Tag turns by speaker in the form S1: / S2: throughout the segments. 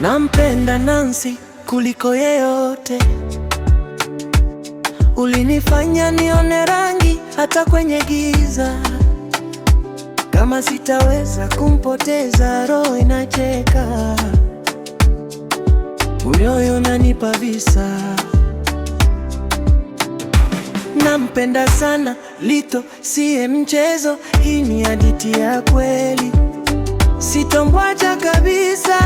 S1: Nampenda Nancy kuliko yeyote. Ulinifanya nione rangi hata kwenye giza. Kama sitaweza kumpoteza, roho inacheka, moyo unanipa visa. Nampenda sana Lito, siye mchezo, hii ni hadithi ya kweli. Sitomwacha kabisa,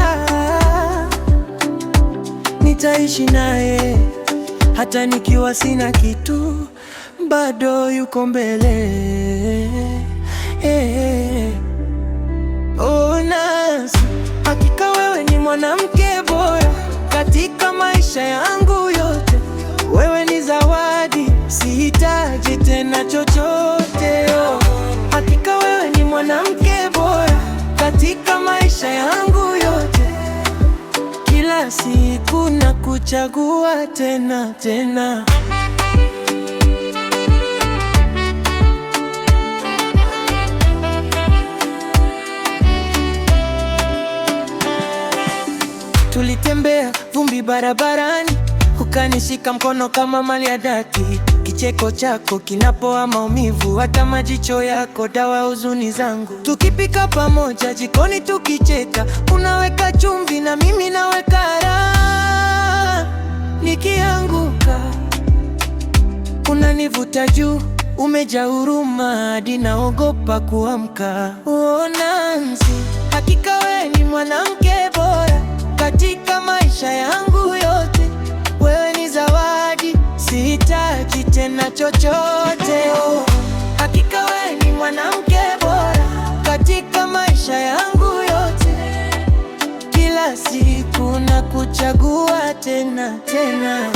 S1: nitaishi naye hata nikiwa sina kitu, bado yuko mbele. Oh Nancy, hakika wewe ni mwanamke bora katika maisha yangu yote. Wewe ni zawadi, sihitaji tena chochote. Oh, hakika wewe ni mwanamke bora katika maisha yangu yote. Kila siku nakuchagua tena tena. Tulitembea vumbi barabarani, ukanishika mkono kama mali ya dhati. Kicheko chako kinapoa maumivu, hata majicho yako dawa huzuni zangu. Tukipika pamoja jikoni tukicheka, unaweka chumvi na mimi naweka raha. Nikianguka unanivuta juu, umejaa huruma hadi naogopa kuamka. Oh Nancy, hakika wewe ni mwanamke bora katika maisha yangu yote. Wewe ni zawadi, sihitaji tena chochote. Oh, hakika wewe ni mwanamke bora katika maisha yangu yote. Kila siku nakuchagua tena tena.